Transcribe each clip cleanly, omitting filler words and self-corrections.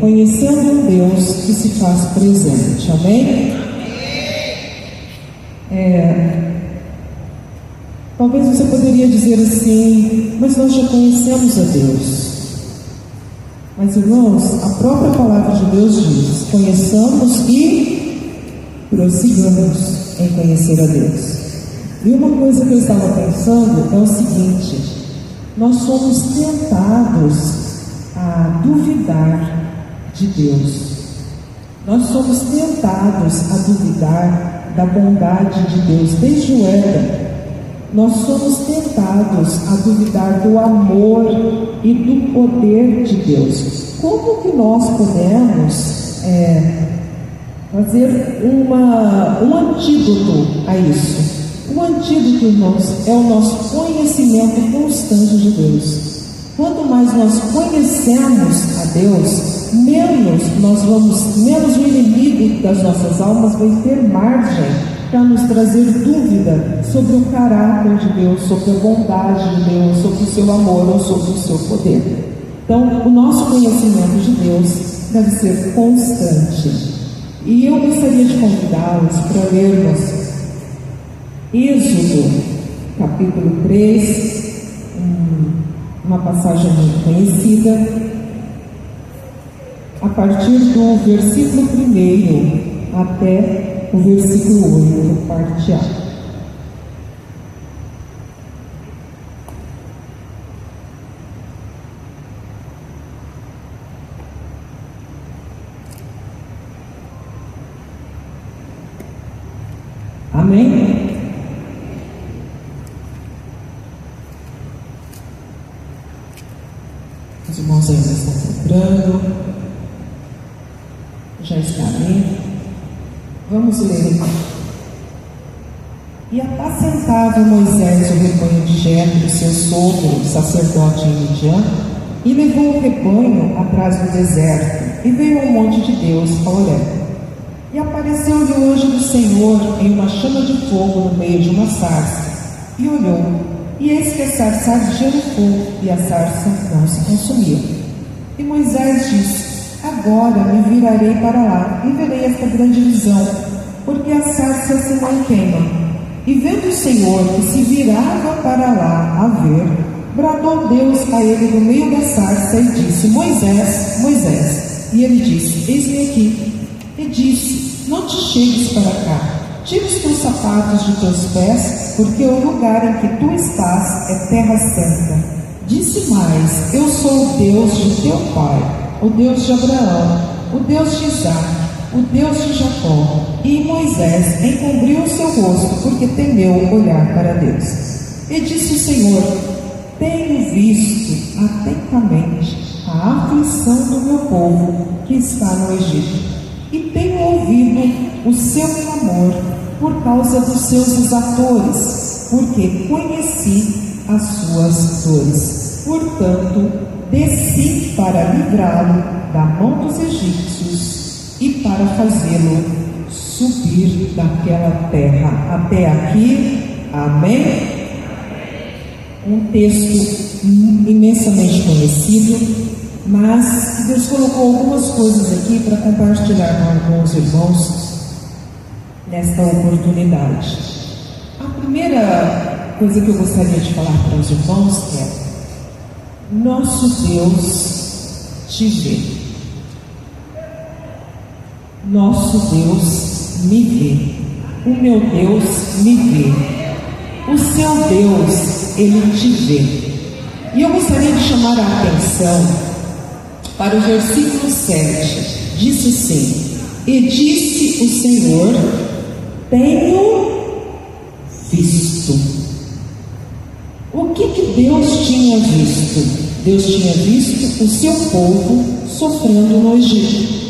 conhecendo um Deus que se faz presente. Amém? Talvez você poderia dizer assim: mas nós já conhecemos a Deus. Mas, irmãos, a própria palavra de Deus diz: conheçamos e prossigamos em conhecer a Deus. E uma coisa que eu estava pensando é o seguinte: nós somos tentados a duvidar de Deus. Nós somos tentados a duvidar da bondade de Deus desde o Éden. Nós somos tentados a duvidar do amor e do poder de Deus. Como que nós podemos fazer um antídoto a isso? O antídoto, irmãos, é o nosso conhecimento constante de Deus. Quanto mais nós conhecemos a Deus, menos o inimigo das nossas almas vai ter margem para nos trazer dúvida sobre o caráter de Deus, sobre a bondade de Deus, sobre o seu amor ou sobre o seu poder. Então, o nosso conhecimento de Deus deve ser constante. E eu gostaria de convidá-los para lermos Êxodo, capítulo 3, uma passagem muito conhecida, a partir do versículo 1 até o versículo 8, parte A. Amém? Os irmãos ainda estão procurando. Já está ali. Vamos ler. E apacentava Moisés o rebanho de Jetro, seu sogro, sacerdote em Midian, e levou o rebanho atrás do deserto, e veio ao monte de Deus, a Horebe. E apareceu-lhe o anjo do Senhor em uma chama de fogo no meio de uma sarça, e olhou, e eis que a sarça ardia no fogo, e a sarça não se consumia. E Moisés disse: agora me virarei para lá, e verei esta grande visão, porque a sarça se não queima. E vendo o Senhor que se virava para lá a ver, bradou Deus a ele do meio da sarça, e disse: Moisés, Moisés. E ele disse: eis-me aqui. E disse: não te chegues para cá, tira os teus sapatos de teus pés, porque o lugar em que tu estás é terra santa. Disse mais: eu sou o Deus de teu pai, o Deus de Abraão, o Deus de Isaque, o Deus de Jacó. E Moisés encobriu o seu rosto, porque temeu olhar para Deus. E disse o Senhor: tenho visto atentamente a aflição do meu povo que está no Egito, e tenho ouvido o seu clamor por causa dos seus exatores, porque conheci as suas dores. Portanto, desci para livrá-lo da mão dos egípcios e para fazê-lo subir daquela terra. Até aqui, amém? Um texto imensamente conhecido, mas Deus colocou algumas coisas aqui para compartilhar com os irmãos nesta oportunidade. A primeira coisa que eu gostaria de falar para os irmãos é: nosso Deus te vê. Nosso Deus me vê. O meu Deus me vê. O seu Deus, Ele te vê. E eu gostaria de chamar a atenção para o versículo 7. Disse assim: e disse o Senhor: tenho visto. O que Deus tinha visto? Deus tinha visto o seu povo sofrendo no Egito.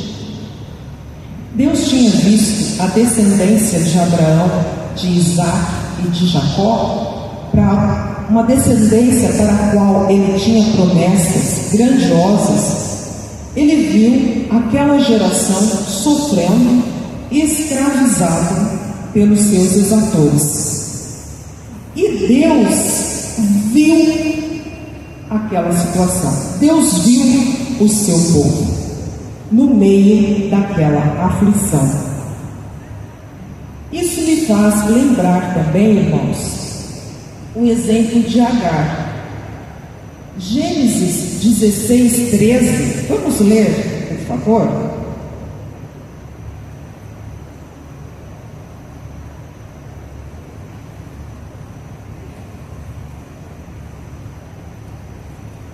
Deus tinha visto a descendência de Abraão, de Isaque e de Jacó, para uma descendência para a qual ele tinha promessas grandiosas. Ele viu aquela geração sofrendo e escravizado pelos seus exatores. E Deus viu aquela situação. Deus viu o seu povo. no meio daquela aflição. Isso me faz lembrar também, irmãos, o exemplo de Agar. Gênesis 16, 13. Vamos ler, por favor?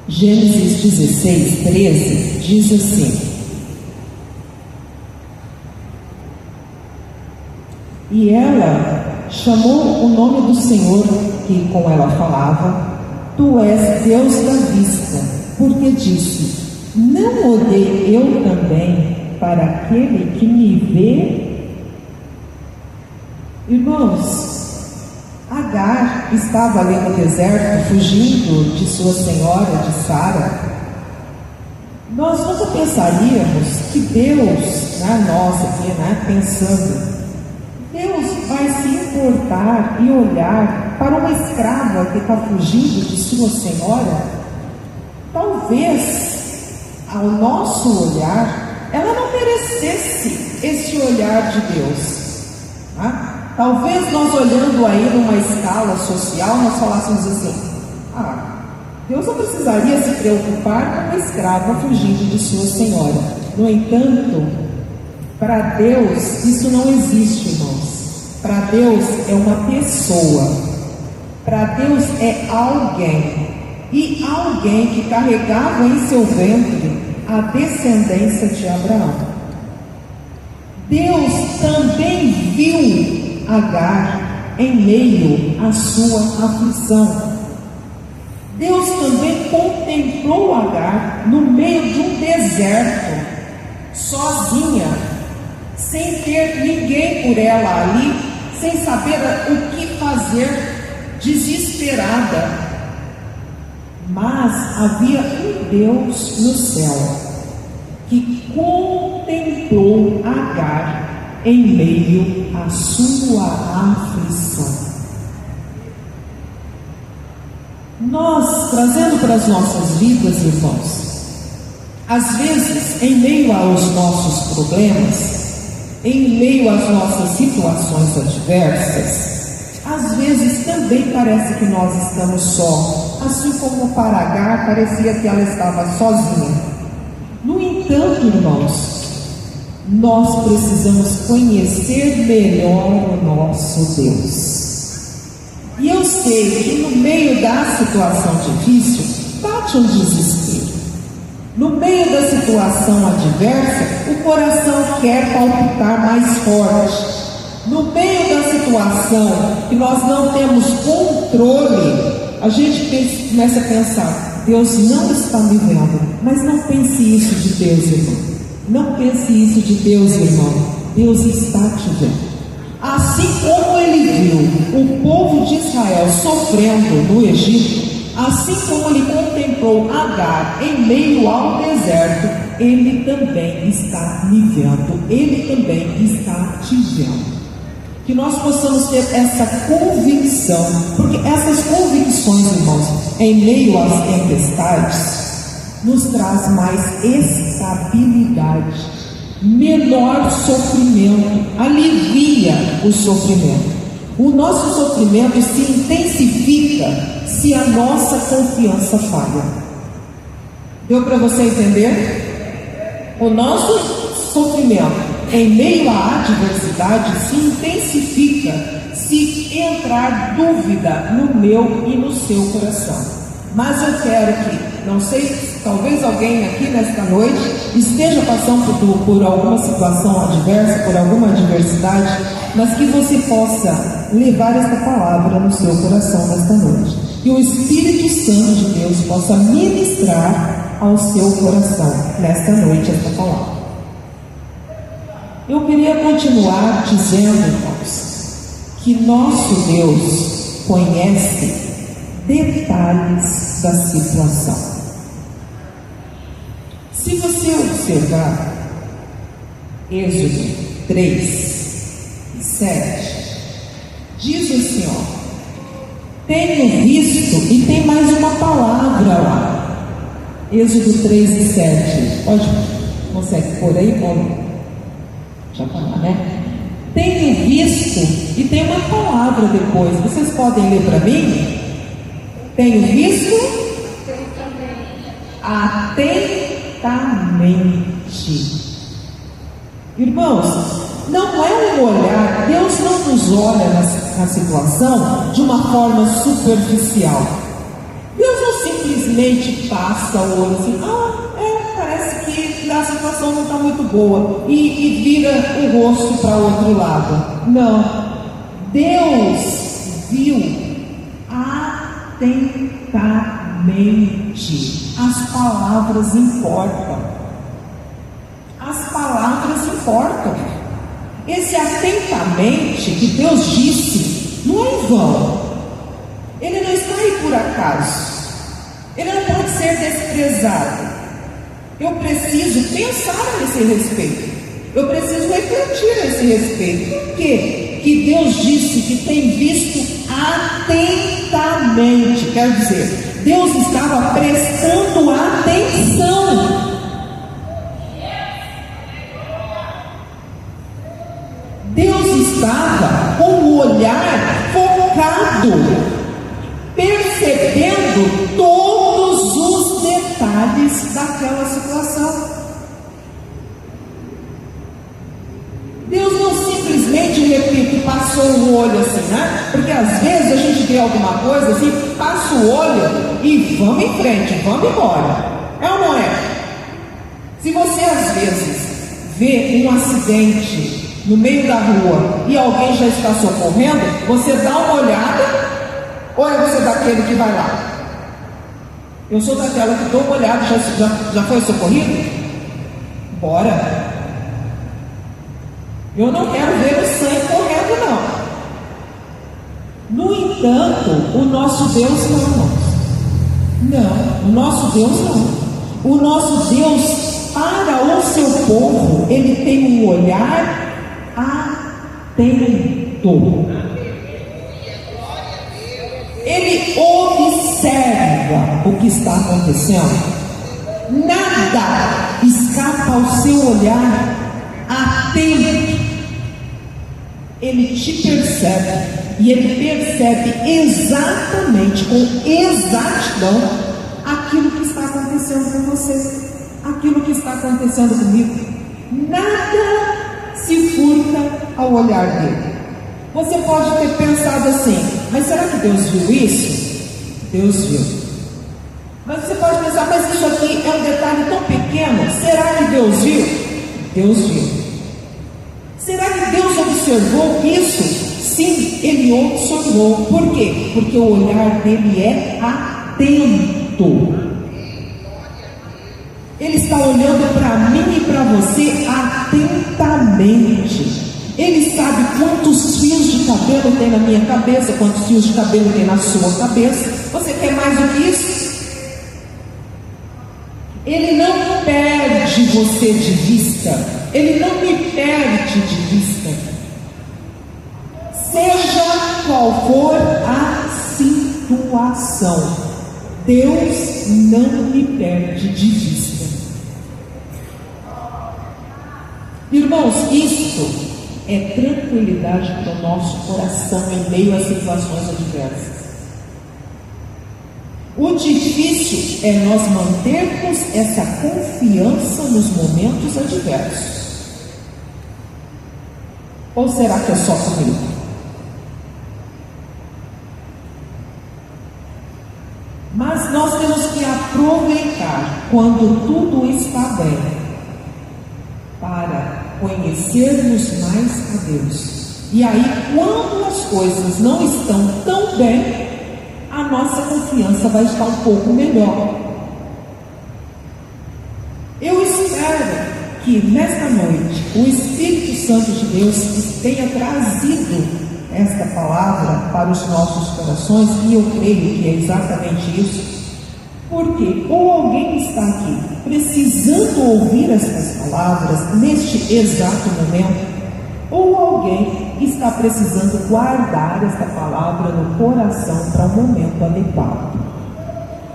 Gênesis 16, 13 diz assim: E ela chamou o nome do Senhor que com ela falava: Tu és Deus da vista, porque disse: Não olhei eu também para aquele que me vê? Irmãos, Agar estava ali no deserto, fugindo de sua senhora, de Sara. Nós nunca pensaríamos que Deus, nós aqui, pensando, Deus vai se importar e olhar para uma escrava que está fugindo de sua senhora? Talvez, ao nosso olhar, ela não merecesse esse olhar de Deus. Talvez nós olhando aí numa escala social, nós falássemos assim: Deus não precisaria se preocupar com uma escrava fugindo de sua senhora. No entanto, para Deus isso não existe, irmãos. Para Deus é uma pessoa. Para Deus é alguém. E alguém que carregava em seu ventre a descendência de Abraão. Deus também viu Agar em meio à sua aflição. Deus também contemplou Agar no meio de um deserto, sozinha, sem ter ninguém por ela ali, sem saber o que fazer, desesperada. Mas havia um Deus no céu que contemplou Agar em meio à sua aflição. Nós, trazendo para as nossas vidas, irmãos, às vezes, em meio aos nossos problemas, em meio às nossas situações adversas, às vezes também parece que nós estamos só, assim como para Agar parecia que ela estava sozinha. No entanto, irmãos, nós precisamos conhecer melhor o nosso Deus. E eu sei que no meio da situação difícil, bate um desespero. No meio da situação adversa, o coração quer palpitar mais forte. No meio da situação que nós não temos controle, a gente começa a pensar: Deus não está me vendo. Mas não pense isso de Deus, irmão. Não pense isso de Deus, irmão. Deus está te vendo. Assim como Ele viu o povo de Israel sofrendo no Egito, assim como Ele contemplou Agar em meio ao deserto, Ele também está me vendo. Ele também está te vendo. Que nós possamos ter essa convicção, porque essas convicções, irmãos, em meio às tempestades, nos traz mais estabilidade, menor sofrimento, alivia o sofrimento. O nosso sofrimento se intensifica se a nossa confiança falha. Deu para você entender? O nosso sofrimento em meio à adversidade se intensifica se entrar dúvida no meu e no seu coração. Mas eu quero que, não sei, talvez alguém aqui nesta noite esteja passando por alguma situação adversa, por alguma adversidade, mas que você possa levar esta palavra no seu coração nesta noite. Que o Espírito Santo de Deus possa ministrar ao seu coração nesta noite esta palavra. Eu queria continuar dizendo, irmãos, que nosso Deus conhece detalhes da situação. Se você observar Êxodo 3:7, diz assim, tenho visto, e tem mais uma palavra lá. Êxodo 3:7, pode Consegue por aí, bom? Já tá lá, né? Tenho visto, e tem uma palavra depois, vocês podem ler para mim? Tenho visto atentamente. Irmãos, não é um olhar, Deus não nos olha na situação de uma forma superficial. Deus não simplesmente passa o olho assim, parece que a situação não está muito boa, e vira o rosto para o outro lado. Não, Deus viu atentamente. As palavras importam. As palavras importam. Esse atentamente que Deus disse não é em vão. Ele não está aí por acaso. Ele não pode ser desprezado. Eu preciso pensar a esse respeito. Eu preciso refletir a esse respeito. Por quê? Que Deus disse que tem visto atentamente. Quer dizer, Deus estava prestando atenção. Deus estava com o olhar focado, percebendo todos os detalhes daquela situação. Deus não simplesmente, repito, passou o olho assim, né? Porque às vezes a gente vê alguma coisa assim, passa o olho e vamos em frente, vamos embora. É ou não é? Se você às vezes vê um acidente no meio da rua e alguém já está socorrendo, você dá uma olhada, ou é você daquele que vai lá? Eu sou daquela que dou uma olhada, já foi socorrido? Bora! Eu não quero ver o sangue correndo, não. No entanto, o nosso Deus não, irmãos. Não, o nosso Deus não. O nosso Deus, para o seu povo, ele tem um olhar atento. Ele observa o que está acontecendo. Nada escapa ao seu olhar atento. Ele te percebe, e ele percebe exatamente, com exatidão, aquilo que está acontecendo com você, aquilo que está acontecendo comigo. Nada se furta ao olhar dele. Você pode ter pensado assim, mas será que Deus viu isso? Deus viu. Mas você pode pensar, mas isso aqui é um detalhe tão pequeno, será que Deus viu? Deus viu. Será que Deus observou isso? Sim, Ele observou. Por quê? Porque o olhar dele é atento. Ele está olhando para mim e para você atentamente. Ele sabe quantos fios de cabelo tem na minha cabeça, quantos fios de cabelo tem na sua cabeça. Você quer mais do que isso? Ele não perde você de vista. Ele não me perde de vista. Seja qual for a situação, Deus não me perde de vista. Irmãos, isso é tranquilidade para o nosso coração em meio a situações adversas. O difícil é nós mantermos essa confiança nos momentos adversos. Ou será que é só comigo? Mas nós temos que aproveitar quando tudo está bem para conhecermos mais a Deus. E aí, quando as coisas não estão tão bem, a nossa confiança vai estar um pouco melhor. Eu espero que nesta noite o Espírito Santo de Deus tenha trazido esta palavra para os nossos corações, e eu creio que é exatamente isso, porque ou alguém está aqui precisando ouvir estas palavras neste exato momento, ou alguém está precisando guardar esta palavra no coração para um momento adequado,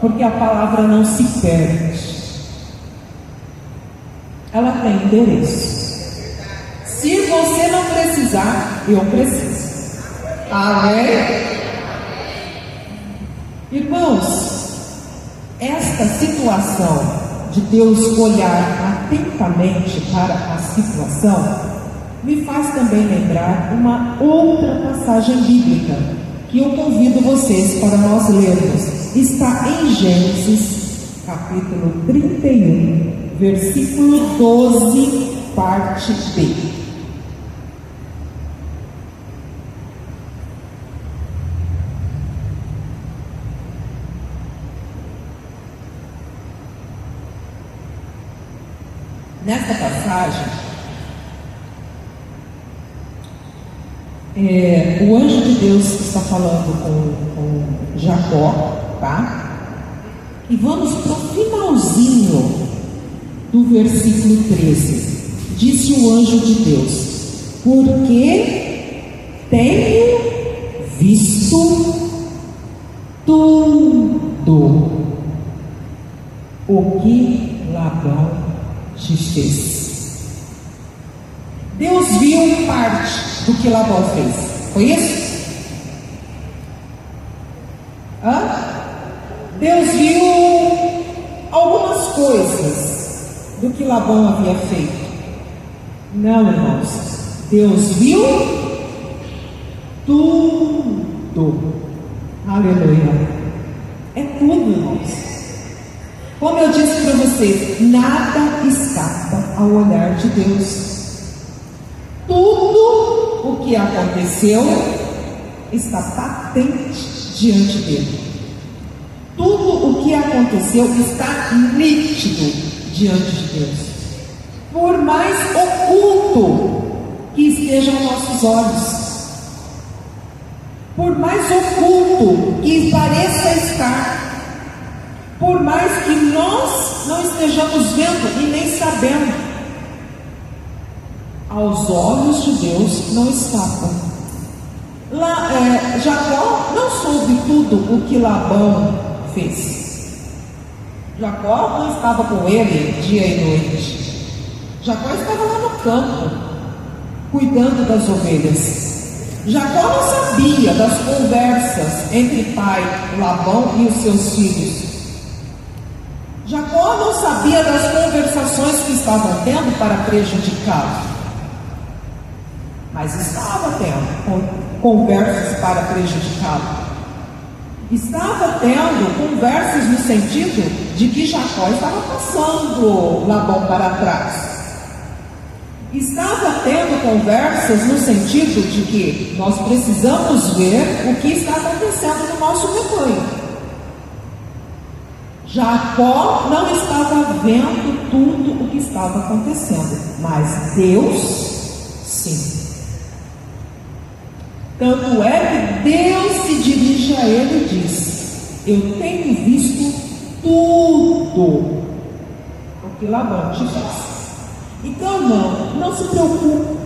porque a palavra não se perde. ela tem endereço. Se você não precisar, eu preciso. Amém? Irmãos, esta situação de Deus olhar atentamente para a situação me faz também lembrar uma outra passagem bíblica que eu convido vocês para nós lermos. Está em Gênesis, capítulo 31, versículo 12, parte B. Nesta passagem, o anjo de Deus está falando com Jacó, tá? E vamos para o finalzinho do versículo 13. Disse o anjo de Deus: porque tenho visto tudo o que Labão te fez. Deus viu parte do que Labão fez. Foi isso? Deus viu algumas coisas do que Labão havia feito. Não, irmãos. Deus viu tudo. Aleluia. É tudo, irmãos. Como eu disse para você, nada escapa ao olhar de Deus. Tudo o que aconteceu está patente diante dele. Tudo o que aconteceu está nítido diante de Deus. Por mais oculto que estejam nossos olhos, por mais oculto que pareça estar, por mais que nós não estejamos vendo e nem sabendo, aos olhos de Deus não escapam. Jacó não soube tudo o que Labão fez. Jacó não estava com ele dia e noite. Jacó estava lá no campo, cuidando das ovelhas. Jacó não sabia das conversas entre pai Labão e os seus filhos. Jacó não sabia das conversações que estavam tendo para prejudicá-lo, mas estava tendo conversas para prejudicá-lo. Estava tendo conversas no sentido de que Jacó estava passando Labão para trás. Estava tendo conversas no sentido de que nós precisamos ver o que está acontecendo no nosso rebanho. Jacó não estava vendo tudo o que estava acontecendo, mas Deus, sim. Tanto é que Deus se dirige a ele e diz: eu tenho visto tudo o que Labão te fez. Então, não se preocupe,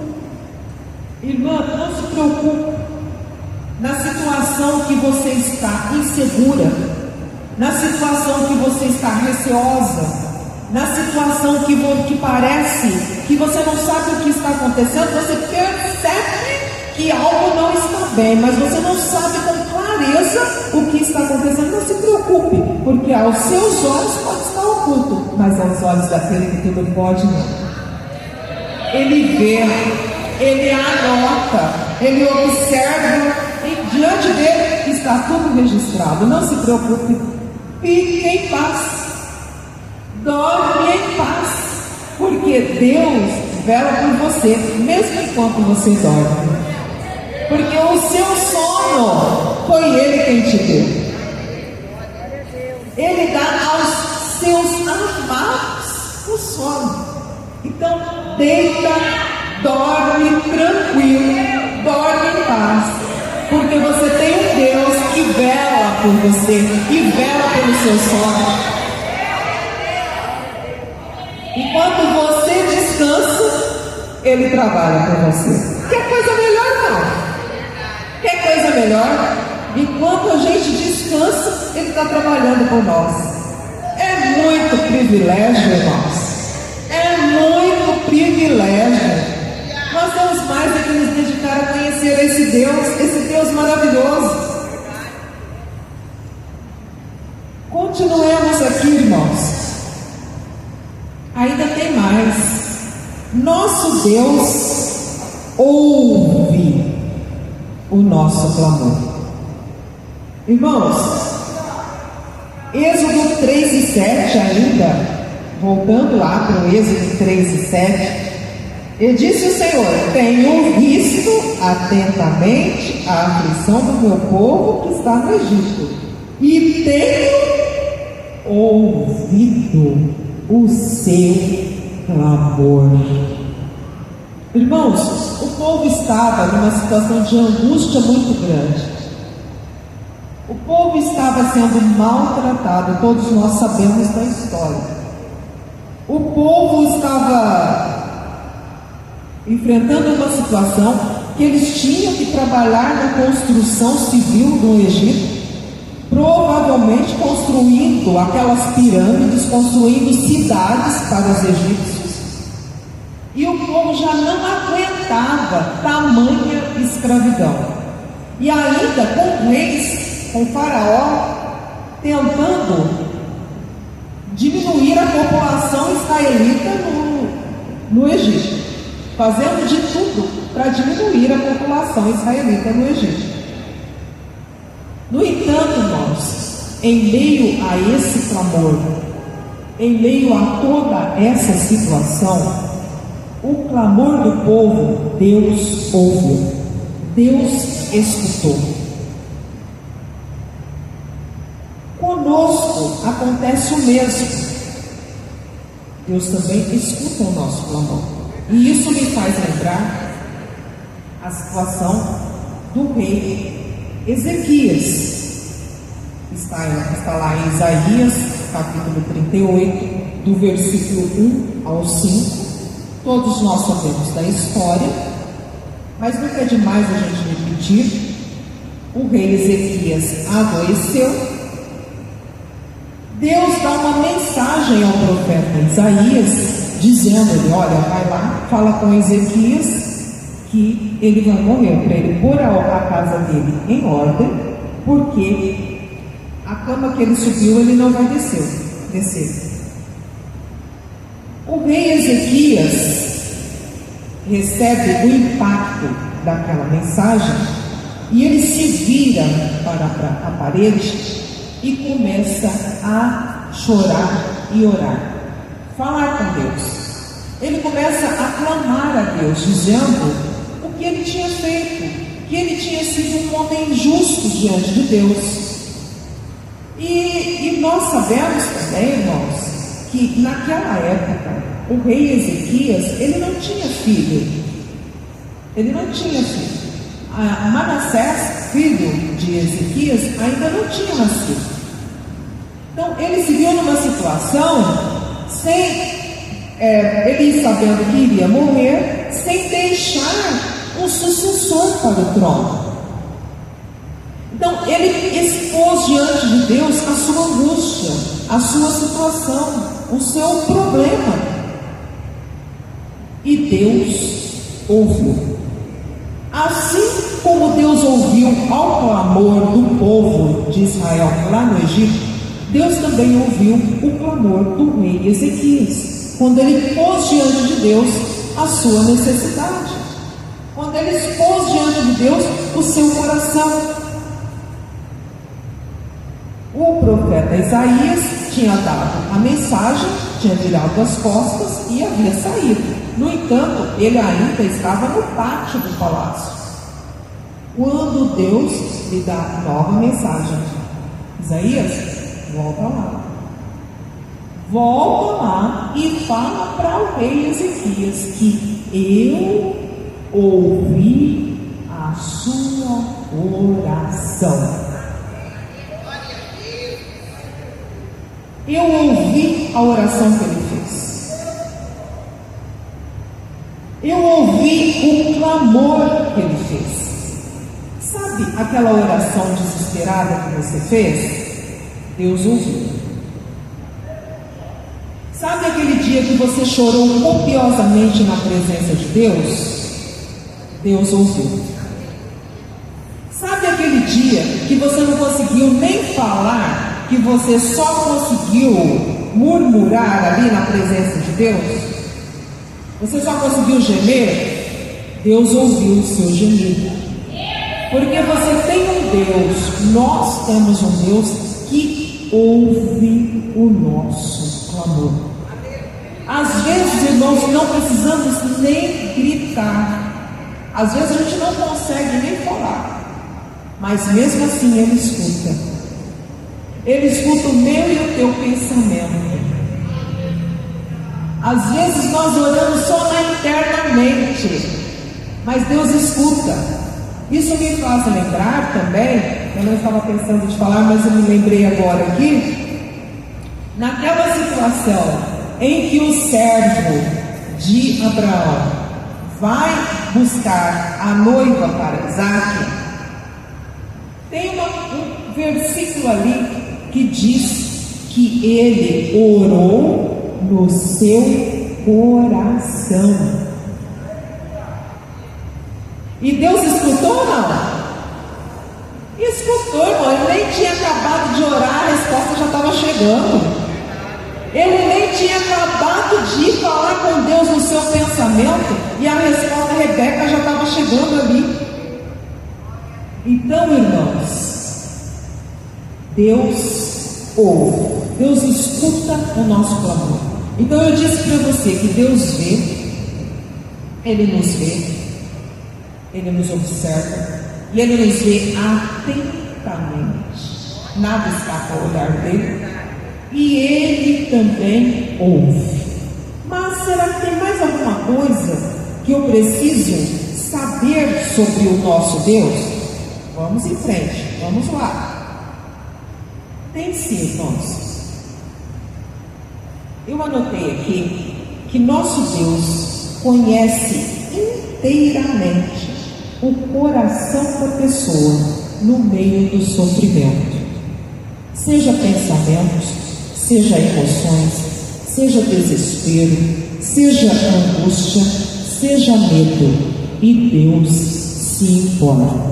irmã, não se preocupe na situação que você está insegura, na situação que você está receosa, na situação que parece que você não sabe o que está acontecendo. Você percebe que algo não está bem, mas você não sabe com clareza o que está acontecendo. Não se preocupe, porque aos seus olhos pode estar oculto, mas aos olhos daquele que tudo pode, não. Ele vê, ele anota, ele observa, e diante dele está tudo registrado. Não se preocupe, fique em paz, dorme em paz, porque Deus vela por você, mesmo enquanto você dorme, porque o seu sono foi Ele quem te deu. Ele dá aos seus amados o sono. Então, deita, dorme tranquilo, dorme em paz, porque você tem um Deus que vela por você e vela pelo seu sono. Enquanto você descansa, Ele trabalha por você. Quer coisa melhor? Não. Quer coisa melhor? Enquanto a gente descansa, Ele está trabalhando por nós. É muito privilégio, irmãos. É muito a esse Deus maravilhoso. Continuemos aqui, irmãos. Ainda tem mais. Nosso Deus ouve o nosso clamor. Irmãos, Êxodo 3 e 7 ainda, voltando lá para o Êxodo 3 e 7, e disse o Senhor: tenho visto atentamente a aflição do meu povo que está no Egito, e tenho ouvido o seu clamor. Irmãos, o povo estava numa situação de angústia muito grande. O povo estava sendo maltratado, todos nós sabemos da história. O povo estava enfrentando uma situação que eles tinham que trabalhar na construção civil do Egito, provavelmente construindo aquelas pirâmides, construindo cidades para os egípcios. E o povo já não aguentava tamanha escravidão. E ainda com reis, com faraó, tentando diminuir a população israelita no Egito, fazendo de tudo para diminuir a população israelita no Egito. No entanto, irmãos, em meio a esse clamor, em meio a toda essa situação, o clamor do povo, Deus ouviu, Deus escutou. Conosco acontece o mesmo. Deus também escuta o nosso clamor. E isso me faz lembrar a situação do rei Ezequias. Está lá em Isaías, capítulo 38, do versículo 1 ao 5. Todos nós sabemos da história, mas nunca é demais a gente repetir. O rei Ezequias adoeceu. Deus dá uma mensagem ao profeta Isaías, dizendo-lhe: olha, vai lá, fala com Ezequias que ele vai morrer, para ele pôr a casa dele em ordem, porque a cama que ele subiu, ele não vai descer. O rei Ezequias recebe o impacto daquela mensagem e ele se vira para a parede e começa a chorar e orar, falar com Deus. Ele começa a clamar a Deus, dizendo o que ele tinha feito, que ele tinha sido um homem justo diante de Deus. E nós sabemos também, irmãos, que naquela época o rei Ezequias, ele não tinha filho. Manassés, filho de Ezequias, ainda não tinha nascido. Então ele se viu numa situação ele sabendo que iria morrer, sem deixar um sucessor para o trono. Então ele expôs diante de Deus a sua angústia, a sua situação, o seu problema. E Deus ouviu. Assim como Deus ouviu ao clamor do povo de Israel lá no Egito, Deus também ouviu o clamor do rei Ezequias, quando ele pôs diante de Deus a sua necessidade, quando ele expôs diante de Deus o seu coração. O profeta Isaías tinha dado a mensagem, tinha virado as costas e havia saído. No entanto, ele ainda estava no pátio do palácio, quando Deus lhe dá nova mensagem: Isaías, volta lá e fala para o rei Ezequias que eu ouvi a sua oração. Eu ouvi a oração que ele fez. Eu ouvi o clamor que ele fez. Sabe aquela oração desesperada que você fez? Deus ouviu. Sabe aquele dia que você chorou copiosamente na presença de Deus? Deus ouviu. dia que você não conseguiu nem falar, que você só conseguiu murmurar ali na presença de Deus? Você só conseguiu gemer? Deus ouviu o seu gemido. Porque você tem um Deus, nós temos um Deus que ouve o nosso clamor. Às vezes, irmãos, não precisamos nem gritar. Às vezes a gente não consegue nem falar, mas mesmo assim Ele escuta. Ele escuta o meu e o teu pensamento. Às vezes nós oramos só internamente, mas Deus escuta. Isso me faz lembrar também, eu não estava pensando de falar, mas eu me lembrei agora aqui, naquela situação em que o servo de Abraão vai buscar a noiva para Isaac, tem um versículo ali que diz que ele orou no seu coração. E Deus escutou ou não? Escutou, irmão. Ele nem tinha acabado de orar, a resposta já estava chegando. Ele nem tinha acabado de falar com Deus no seu pensamento e a resposta Rebeca já estava chegando ali. Então, irmãos, Deus ouve, Deus escuta o nosso clamor. Então eu disse para você que Deus vê, Ele nos vê, Ele nos observa e Ele nos vê atentamente. Nada escapa ao olhar dele. E Ele também ouve. Mas será que tem mais alguma coisa que eu preciso saber sobre o nosso Deus? Vamos em frente, vamos lá. Tem sim, irmãos. Eu anotei aqui que nosso Deus conhece inteiramente o coração da pessoa no meio do sofrimento. Seja pensamentos, seja emoções, seja desespero, seja angústia, seja medo, e Deus se importa.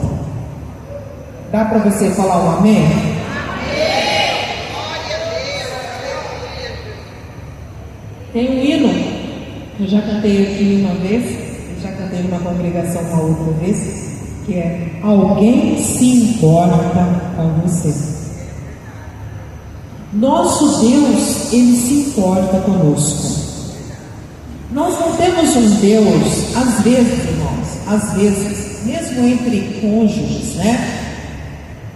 Dá para você falar um amém? Amém! Tem um hino, eu já cantei aqui uma vez, eu já cantei numa congregação uma outra vez, que é: alguém se importa com você. Nosso Deus, Ele se importa conosco. Nós não temos um Deus, às vezes, irmãos, às vezes, mesmo entre cônjuges, né?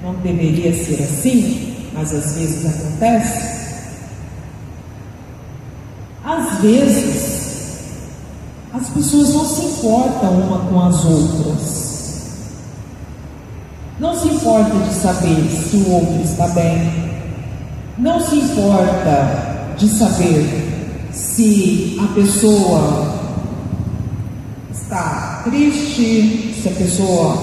Não deveria ser assim, mas às vezes acontece. Às vezes, as pessoas não se importam uma com as outras. Não se importa de saber se o outro está bem. Não se importa de saber se a pessoa está triste, se a pessoa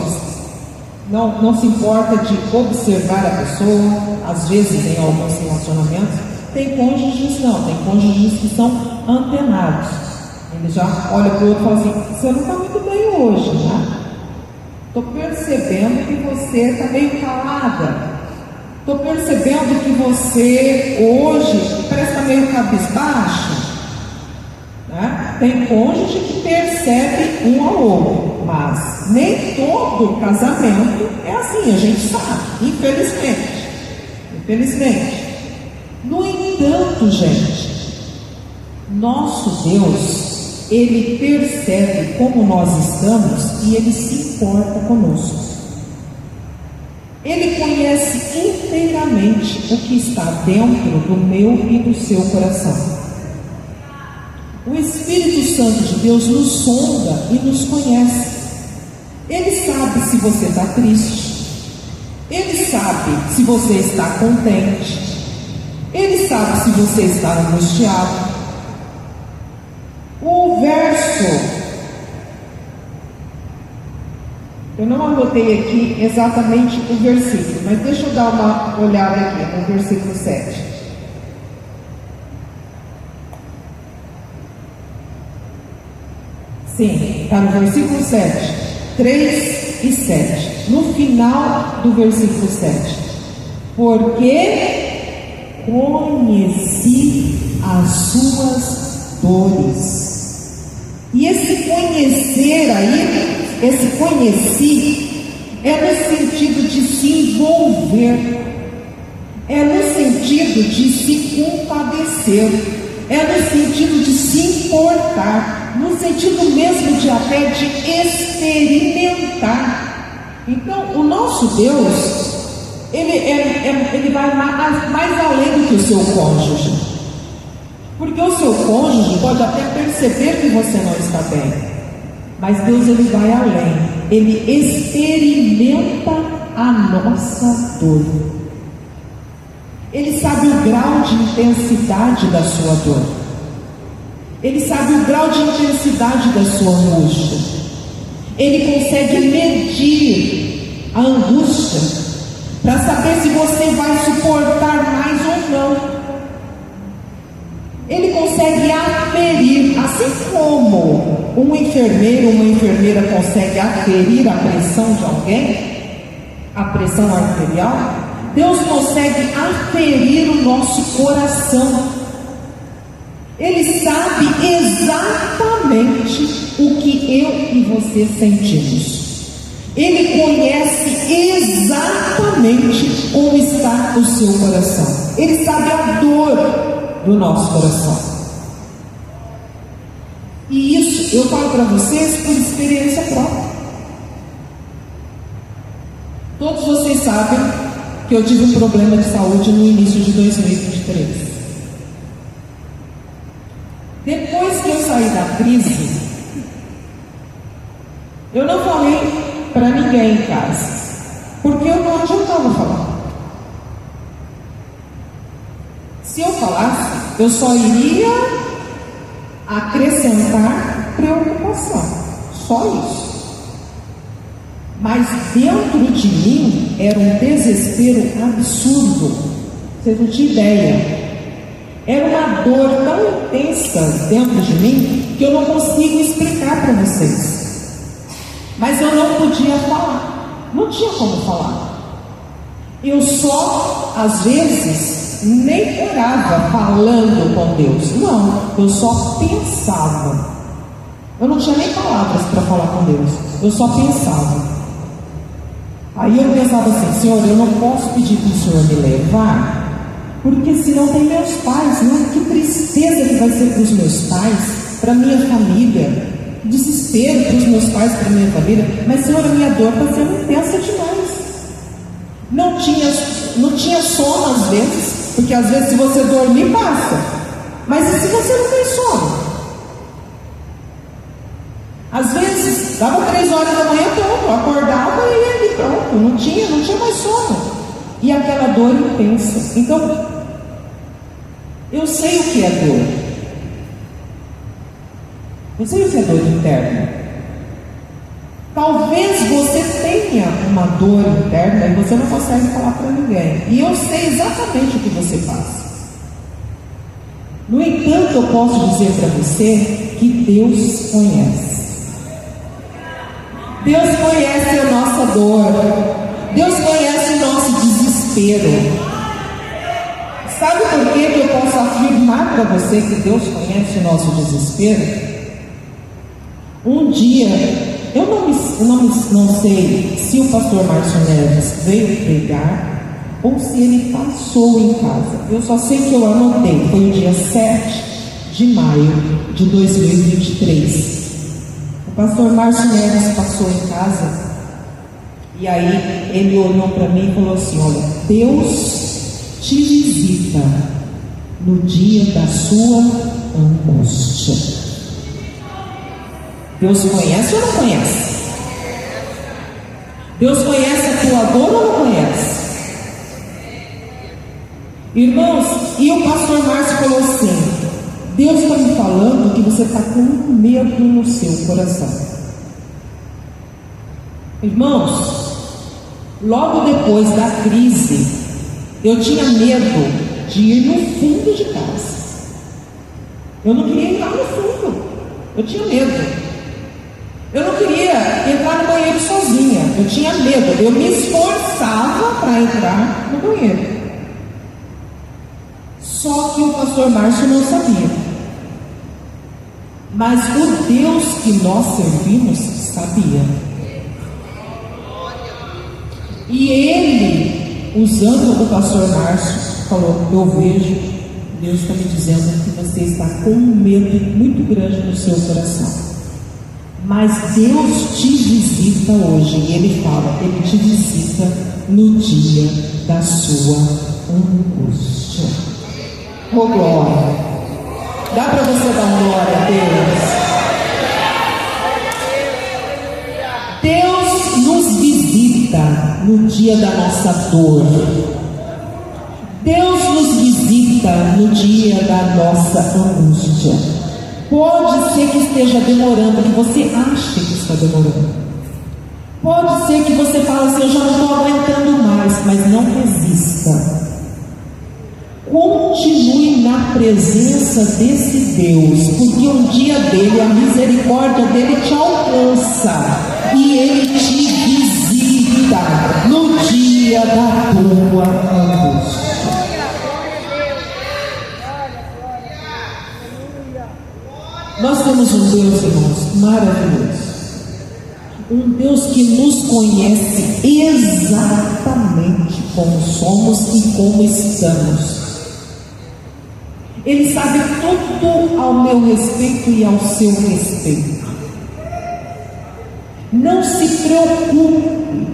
não se importa de observar a pessoa. Às vezes, em alguns relacionamentos, tem cônjuges não, tem cônjuges que são antenados. Ele já olha para o outro e fala assim: você não está muito bem hoje, né? Estou percebendo que você está meio calada. Estou percebendo que você hoje parece que está meio cabisbaixo, né? Tem cônjuge que percebe um ao outro, mas nem todo casamento é assim, a gente sabe, infelizmente. No entanto, gente, nosso Deus, Ele percebe como nós estamos e Ele se importa conosco. Ele conhece inteiramente o que está dentro do meu e do seu coração. O Espírito Santo de Deus nos sonda e nos conhece. Ele sabe se você está triste. Ele sabe se você está contente. Ele sabe se você está angustiado. O verso, eu não anotei aqui exatamente o versículo, mas deixa eu dar uma olhada aqui no versículo 7. Sim, está no versículo 7. 3 e 7, no final do versículo 7. Porque conheci as suas dores. E esse conhecer aí, esse conheci, é no sentido de se envolver, é no sentido de se compadecer, é no sentido de se importar, no sentido mesmo de até de experimentar. Então, o nosso Deus, ele vai mais além do que o seu cônjuge, porque o seu cônjuge pode até perceber que você não está bem, mas Deus, ele vai além, ele experimenta a nossa dor, ele sabe o grau de intensidade da sua dor, ele sabe o grau de intensidade da sua angústia, ele consegue medir a angústia para saber se você vai suportar mais ou não. Ele consegue aferir, assim como um enfermeiro, uma enfermeira consegue aferir a pressão de alguém, a pressão arterial, Deus consegue aferir o nosso coração. Ele sabe exatamente o que eu e você sentimos. Ele conhece exatamente como está o seu coração. Ele sabe a dor do nosso coração. E isso eu falo para vocês por experiência própria. Todos vocês sabem que eu tive um problema de saúde no início de 2023. Depois que eu saí da crise, eu não falei para ninguém em casa, porque eu não adiantava falar. Se eu falasse, eu só iria acrescentar preocupação, só isso. Mas dentro de mim era um desespero absurdo, vocês não tinham ideia. Era uma dor tão intensa dentro de mim que eu não consigo explicar para vocês. Mas eu não podia falar, não tinha como falar. Eu só, às vezes, nem orava falando com Deus, não, eu só pensava. Eu não tinha nem palavras para falar com Deus, eu só pensava. Aí eu pensava assim: Senhor, eu não posso pedir para o Senhor me levar, porque senão tem meus pais, né? Que tristeza que vai ser para os meus pais, para a minha família. Desespero para os meus pais, para a minha família. Mas, Senhor, a minha dor está sendo intensa demais. Não tinha sono às vezes, porque às vezes se você dormir passa, mas e se você não tem sono? Às vezes dava 3 horas da manhã, pronto, acordava e ia ali, pronto, não tinha mais sono, e aquela dor intensa. Então eu sei o que é dor. Eu sei o que é dor interna. Talvez você tenha uma dor interna e você não consegue falar para ninguém. E eu sei exatamente o que você passa. No entanto, eu posso dizer para você que Deus conhece. Deus conhece a nossa dor. Deus conhece o nosso desespero. Sabe por que eu posso afirmar para você que Deus conhece o nosso desespero? Um dia, eu não sei se o pastor Márcio Neves veio pregar ou se ele passou em casa. Eu só sei que eu anotei, foi o dia 7 de maio de 2023. O pastor Márcio Neves passou em casa e aí ele olhou para mim e falou assim: olha, Deus te visita no dia da sua angústia. Deus conhece ou não conhece? Deus conhece a tua dor ou não conhece? Irmãos, e o pastor Márcio falou assim: Deus está me falando que você está com medo no seu coração. Irmãos, logo depois da crise, eu tinha medo de ir no fundo de casa. Eu não queria ir lá no fundo, eu tinha medo. Eu não queria entrar no banheiro sozinha, Eu tinha medo, eu me esforçava para entrar no banheiro. Só que o pastor Márcio não sabia. Mas o Deus que nós servimos sabia. E ele, usando o pastor Márcio, falou: eu vejo, Deus está me dizendo que você está com um medo muito grande no seu coração. Mas Deus te visita hoje. E ele fala, ele te visita no dia da sua angústia. Oh glória! Dá para você dar glória a Deus? Deus nos visita no dia da nossa dor. Deus nos visita no dia da nossa angústia. Pode ser que esteja demorando, que você ache que está demorando. Pode ser que você fale assim: eu já não estou aguentando mais. Mas não resista. Continue na presença desse Deus, porque um dia dele, a misericórdia dele te alcança e ele te visita no dia da tua angústia. Nós temos um Deus, irmãos, maravilhoso. Um Deus que nos conhece exatamente como somos e como estamos. Ele sabe tudo ao meu respeito e ao seu respeito. Não se preocupe.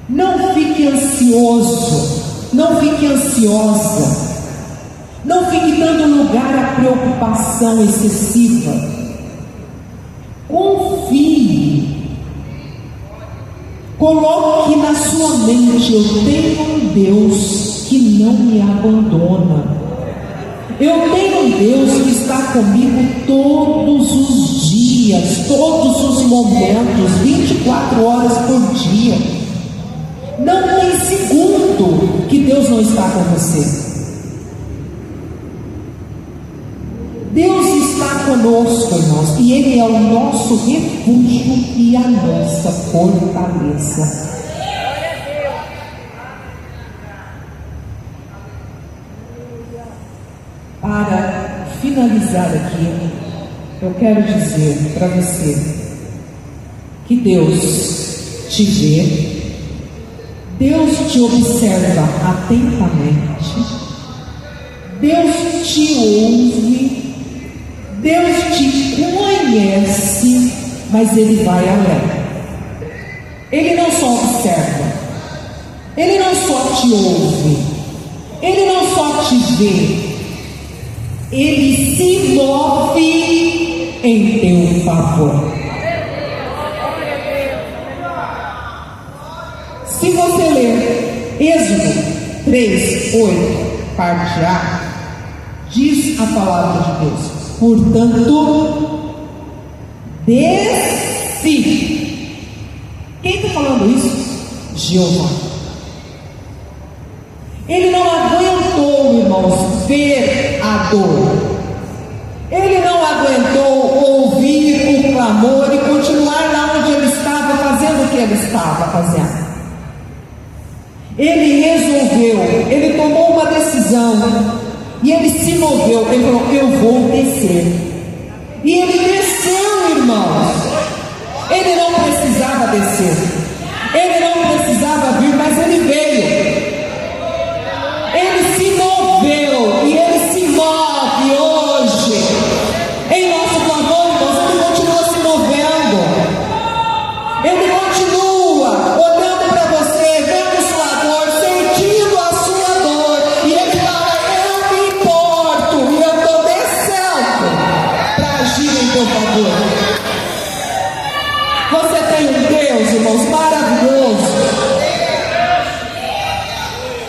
Não fique ansioso. Não fique ansiosa. Não fique dando lugar à preocupação excessiva. Confie. Coloque na sua mente: eu tenho um Deus que não me abandona. Eu tenho um Deus que está comigo todos os dias, todos os momentos, 24 horas por dia. Não tem segundo que Deus não está com você. Deus está conosco, irmãos, e Ele é o nosso refúgio e a nossa fortaleza. Para finalizar aqui, eu quero dizer para você que Deus te vê, Deus te observa atentamente, Deus te ouve, Deus te conhece, mas Ele vai além. Ele não só observa, Ele não só te ouve, Ele não só te vê, Ele se move em teu favor. Se você ler Êxodo 3:8, parte A, diz a palavra de Deus: portanto, desce. Quem está falando isso? Jeová. Ele não aguentou, irmãos, ver a dor. Ele não aguentou ouvir o clamor e continuar lá onde ele estava fazendo o que ele estava fazendo. Ele resolveu, ele tomou uma decisão e ele se moveu. Ele falou: eu vou descer. E ele desceu, irmãos. Ele não precisava descer, ele não precisava vir, mas ele veio. Ele se moveu e ele se move hoje em nosso favor, irmãos. Ele continua se movendo, ele continua olhando para você, vendo sua dor, sentindo a sua dor, e ele fala: eu me importo e eu estou descendo para agir em teu favor. Você tem um Deus, irmãos, maravilhoso.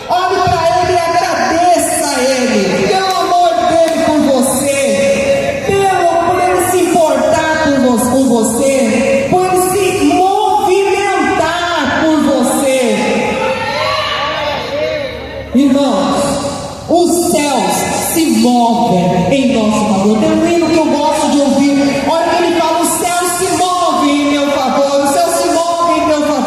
Olhe para Ele e agradeça a Ele pelo amor dele por você, por Ele se importar com você, por Ele se movimentar por você. Irmãos, os céus se movem em nosso favor. Tem um hino que eu gosto de ouvir. Olha que ele fala: os céus se movem em meu favor, os céus se movem em meu favor.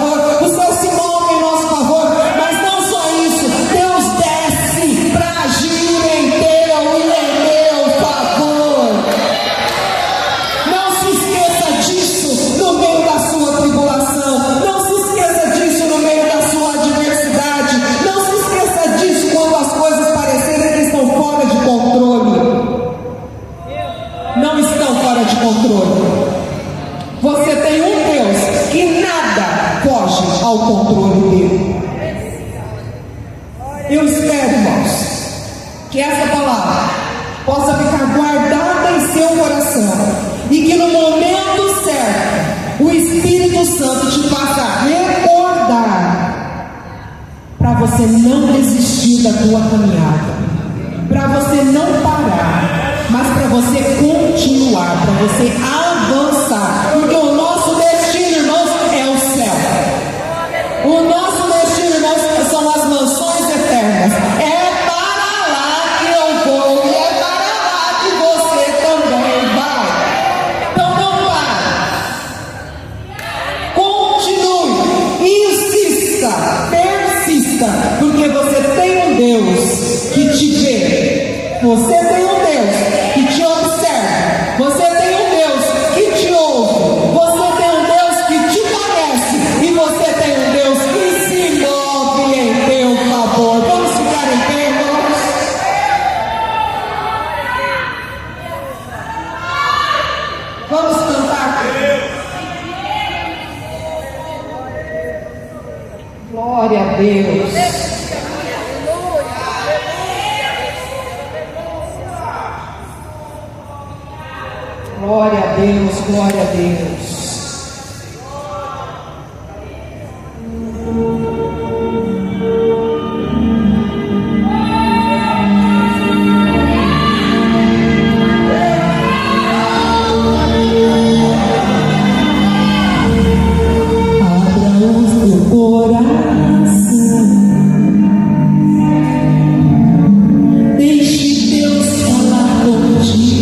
tomar o controle dele. Eu espero, irmãos, que essa palavra possa ficar guardada em seu coração e que no momento certo o Espírito Santo te faça recordar, para você não desistir da tua caminhada, para você não parar, mas para você continuar, para você avançar, porque o nosso destino, irmãos, é o céu. O nosso destino, irmãos, são as mansões eternas. É para lá que eu vou e é para lá que você também vai. Então não pare. Continue. Insista. Persista. Porque você tem um Deus que te vê. Você tem um Deus que te observa. Você tem um Deus que te ouve. Você tem um Deus que te conhece. E você tem um Deus que se move em teu favor. Vamos ficar em pé, irmãos? Vamos cantar. Glória a Deus. Glória a Deus, glória a Deus. Abra o seu coração, deixe Deus falar contigo.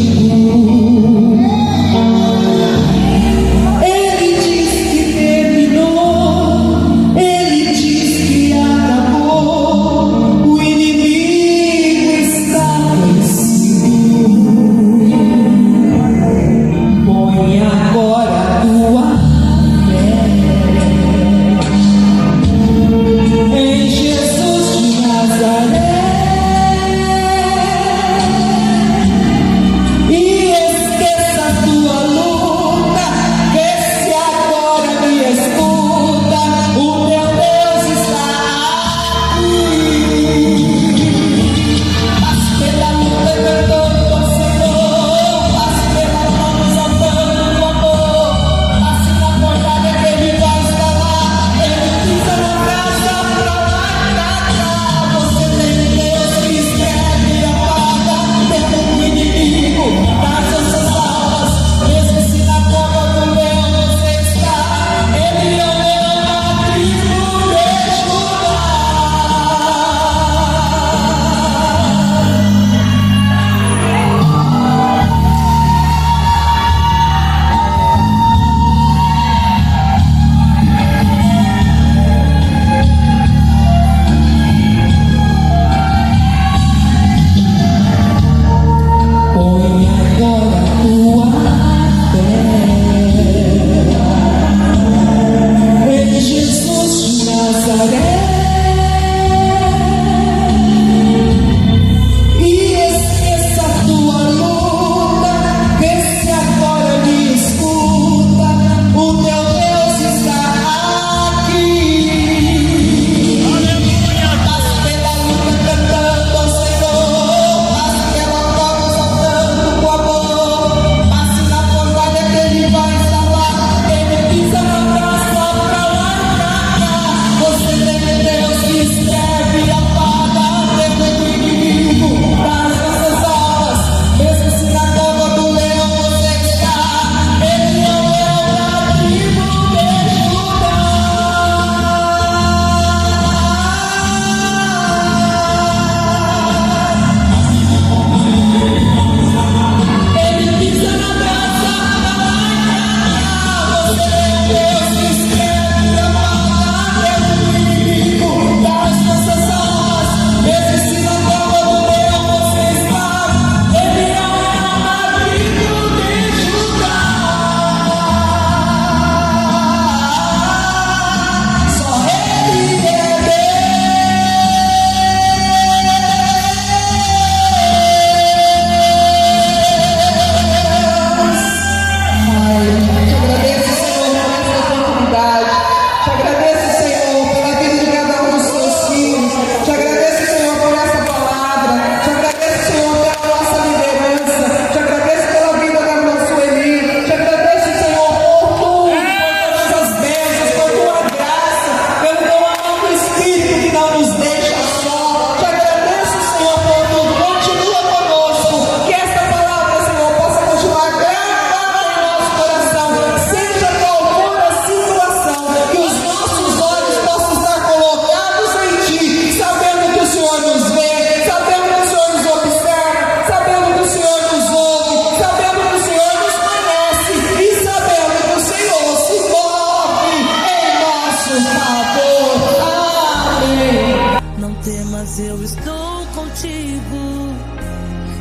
estou contigo,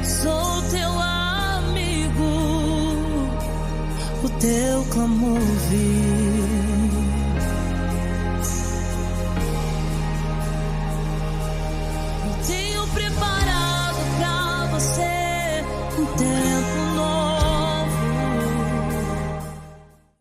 sou teu amigo, o teu clamor vi.